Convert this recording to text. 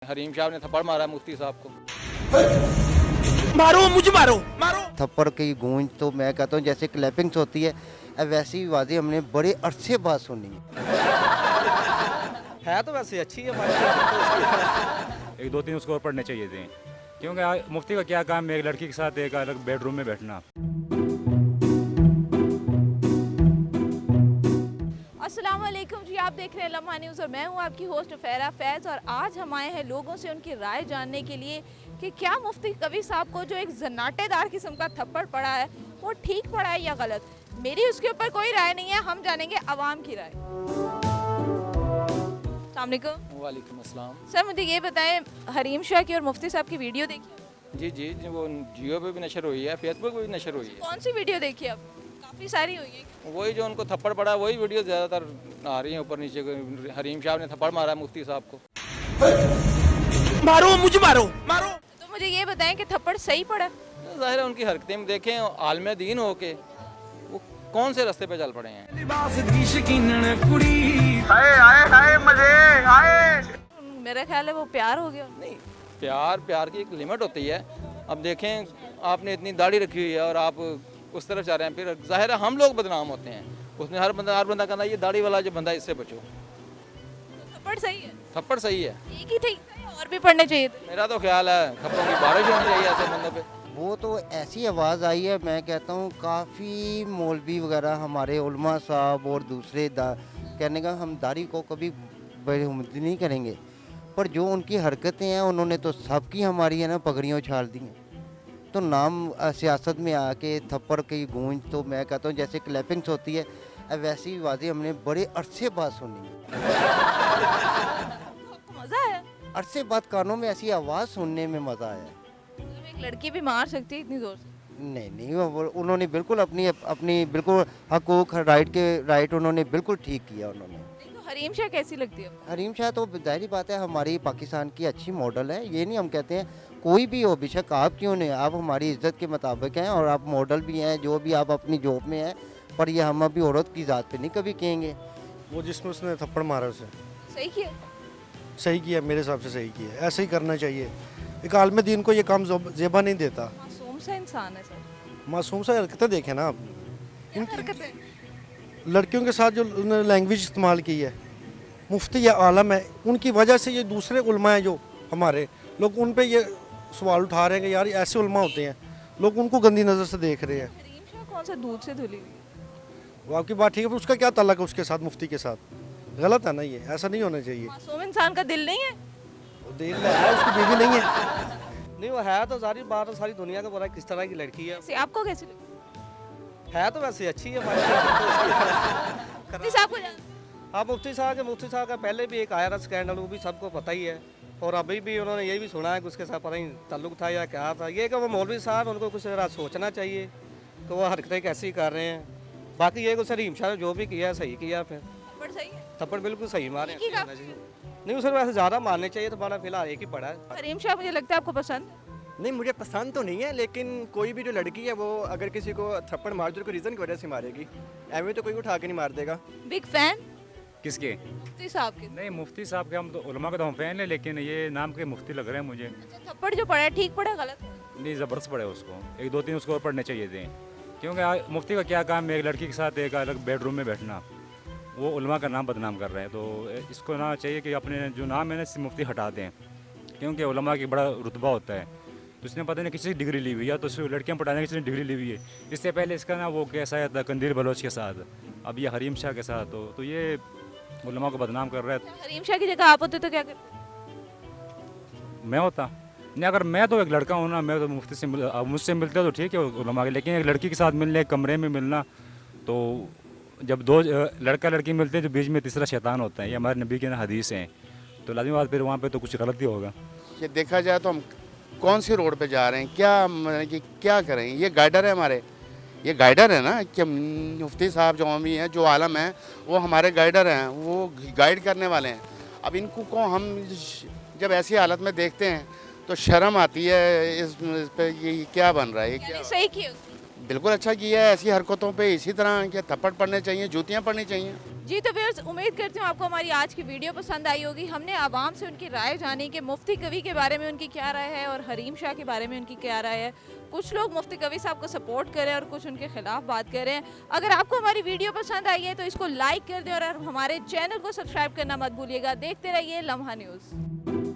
हरीम साहब ने थप्पड़ मारा मुफ्ती साहब को। मारो मुझे मारो मारो। थप्पड़ की गूंज तो मैं कहता हूँ जैसे क्लैपिंग्स होती है, वैसी आवाज़ें हमने बड़े अरसे बाद सुनी है तो वैसे अच्छी है एक दो तीन उसको और पढ़ने चाहिए थे, क्योंकि मुफ्ती का क्या काम है एक लड़की के साथ एक अलग बेडरूम में बैठना। अस्सलाम वालेकुम जी, आप देख रहे हैं लम्हा न्यूज़ और मैं हूं आपकी होस्ट फैरा फैज़। और आज हम आए हैं लोगों से उनकी राय जानने के लिए कि क्या मुफ्ती कवी साहब को जो एक जन्नाटेदार किस्म का थप्पड़ पड़ा है वो ठीक पड़ा है या गलत। मेरी उसके ऊपर कोई राय नहीं है, हम जानेंगे अवाम की राय। अस्सलाम वालेकुम। वालेकुम अस्सलाम। सर मुझे ये बताएं, हरीम शाह की और मुफ्ती साहब की वीडियो देखी? जी जी जी, वो जियो पे भी नशर हुई है, फेसबुक पे भी नशर हुई है। कौन सी वीडियो देखी आप? काफ़ी सारी हुई है। वही जो उनको थप्पड़ पड़ा वही वीडियो ज़्यादातर आ रही है ऊपर नीचे। हरीम साहब ने थप्पड़ मारा मुफ्ती साहब को। मारो मुझे मारो मारो। तो मुझे ये बताएं कि थप्पड़ सही पड़ा? ज़ाहिर है उनकी हरकतें में देखें, आलम दीन होके वो कौन से रास्ते पे चल पड़े हैं। मेरा ख्याल है वो प्यार हो गया। नहीं, प्यार की एक लिमिट होती है। अब देखें, आपने इतनी दाढ़ी रखी हुई है और आप उस तरफ जा रहे हैं, फिर ज़ाहिर है हम लोग बदनाम होते हैं। उसमें हर बंदा कहता है ये दाढ़ी वाला जो बंदा, इससे बचो। थप्पड़ सही है? थप्पड़ सही है। एक ही थी और भी पढ़ने चाहिए थे। मेरा तो ख्याल है थप्पड़ों की बारिश होनी चाहिए ऐसे बंदों पे। वो तो ऐसी आवाज़ आई है, मैं कहता हूँ काफ़ी मौलवी वगैरह हमारे उलमा साहब और दूसरे कहने का हम दाढ़ी को कभी बड़ी नहीं करेंगे, पर जो उनकी हरकतें हैं उन्होंने तो सबकी हमारी है ना पगड़ियाँ उछाल दी हैं। तो नाम सियासत में आके थप्पड़ की गूंज तो मैं कहता हूँ जैसे क्लैपिंग्स होती है, वैसी आवाज़ें हमने बड़े अरसे बाद सुनी। आपको मजा आया? अरसे बाद कानों में ऐसी आवाज़ सुनने में मज़ा आया। मतलब एक लड़की भी मार सकती है इतनी जोर से? नहीं, उन्होंने बिल्कुल अपनी बिल्कुल हकूक राइट उन्होंने बिल्कुल ठीक किया उन्होंने। तो हरीम शाह कैसी लगती है? हरीम शाह तो जाहिर बात है हमारी पाकिस्तान की अच्छी मॉडल है, ये नहीं हम कहते हैं कोई भी हो, बेशक आप क्यों नहीं, आप हमारी इज्जत के मुताबिक हैं और आप मॉडल भी हैं, जो भी आप अपनी जॉब में हैं, पर ये हम अभी औरत की ज़ात पे नहीं कभी कहेंगे। वो जिसमें उसने थप्पड़ मारा उसे सही किया? सही किया, मेरे हिसाब से सही किया, ऐसे ही करना चाहिए। एक आलम दीन को ये काम जेबा नहीं देता। मासूम सा इंसान है सर। मासूम सा हरकतें देखें ना आप, क्या हरकतें? लड़कियों के साथ जो उन्होंने लैंग्वेज इस्तेमाल की है, मुफ्ती या आलम है, उनकी वजह से ये दूसरे उलमा हैं जो हमारे लोग उन पे ये सवाल उठा रहे हैं कि यार ये ऐसे उलमा होते हैं, लोग उनको गंदी नज़र से देख रहे हैं। हरीम शाह कौन सा दूध से धुली हुई है? वो आपकी बात ठीक है, पर उसका क्या ताल्लुक है उसके साथ, मुफ्ती के साथ? गलत है ना, ये ऐसा नहीं होना चाहिए। मासूम इंसान का दिल नहीं है? वो दिल है, उसकी बीवी नहीं है। नहीं वो है तो सारी बात है, सारी दुनिया को पता है किस तरह की लड़की है। ऐसे आपको कैसी लगी? है तो वैसे अच्छी है मुफ्ती साहब को जानते? हाँ मुफ्ती साहब का पहले भी एक आया था स्कैंडल, वो भी सबको पता ही है। और अभी भी उन्होंने ये भी सुना है कि उसके साथ पता नहीं ताल्लुक था या क्या था। ये कि वो मौलवी साहब उनको कुछ ज़रा सोचना चाहिए कि वो हरकतें कैसी कर रहे हैं। बाकी ये कुछ हरीम शाह ने जो भी किया सही किया। फिर थप्पड़ सही है? थप्पड़ बिल्कुल सही मारे। एक ही का? नहीं उसे वैसे ज़्यादा मारने चाहिए, तो बड़ा फिलहाल एक ही पड़ा है। हरीम शाह मुझे लगता है आपको पसंद? नहीं मुझे पसंद तो नहीं है, लेकिन कोई भी जो लड़की है वो अगर किसी को थप्पड़ मार दे तो रीज़न की वजह से मारेगी, एवं तो कोई उठा के नहीं मार देगा। बिग फैन किसके? मुफ्ती साहब के? नहीं, मुफ्ती साहब के हम तो उलमा के तो हम फैन हैं, लेकिन ये नाम के मुफ्ती लग रहे हैं मुझे। अच्छा, थप्पड़ जो पड़ा है ठीक पड़ा गलत? नहीं, ज़बरदस्त पड़े उसको, एक दो तीन उसको और पढ़ने चाहिए थे, क्योंकि मुफ्ती का क्या काम है एक लड़की के साथ एक अलग बेडरूम में बैठना। वो उलमा का नाम बदनाम कर रहे हैं, तो इसको ना चाहिए कि अपने जो नाम है ना इससे मुफ्ती हटा दें, क्योंकि उलमा की बड़ा रुतबा होता है। तो उसने पता नहीं किसी डिग्री ली हुई है, तो उसको लड़कियाँ पढ़ाने की किसी ने डिग्री ली हुई है। इससे पहले इसका ना वो कैसा आया था कंदील बलोच के साथ, अब ये हरीम शाह के साथ, तो ये उलमा को बदनाम कर रहा है। हरीम शाह की जगह आप होते तो क्या करते? मैं होता नहीं, अगर मैं तो एक लड़का हूँ ना, मैं तो मुफ्ती से मुझसे मिलते तो ठीक है उलमा के, लेकिन एक लड़की के साथ मिलने, एक कमरे में मिलना, तो जब दो लड़का लड़की मिलते हैं तो बीच में तीसरा शैतान होता है, ये हमारे नबी के ना हदीस हैं, तो लाज़मी बात फिर वहाँ पे तो कुछ गलत ही होगा। ये देखा जाए तो हम कौन सी रोड पे जा रहे हैं, क्या करें? ये गाइडर है हमारे, ये गाइडर है ना कि मुफ्ती साहब जो भी हैं, जो आलम हैं, वो हमारे गाइडर हैं, वो गाइड करने वाले हैं। अब इनको को हम जब ऐसी हालत में देखते हैं तो शर्म आती है इस पे, ये क्या बन रहा है, ये क्या? सही किया? बिल्कुल अच्छा किया है। ऐसी हरकतों पे इसी तरह के थप्पड़ पड़ने चाहिए, जूतियाँ पड़नी चाहिए। जी तो व्यूअर्स, उम्मीद करती हूँ आपको हमारी आज की वीडियो पसंद आई होगी। हमने आवाम से उनकी राय जानी कि मुफ्ती कवी के बारे में उनकी क्या राय है और हरीम शाह के बारे में उनकी क्या राय है। कुछ लोग मुफ्ती कवी साहब को सपोर्ट करें और कुछ उनके खिलाफ बात करें। अगर आपको हमारी वीडियो पसंद आई है तो इसको लाइक कर दें और हमारे चैनल को सब्सक्राइब करना मत भूलिएगा। देखते रहिए लम्हा न्यूज़।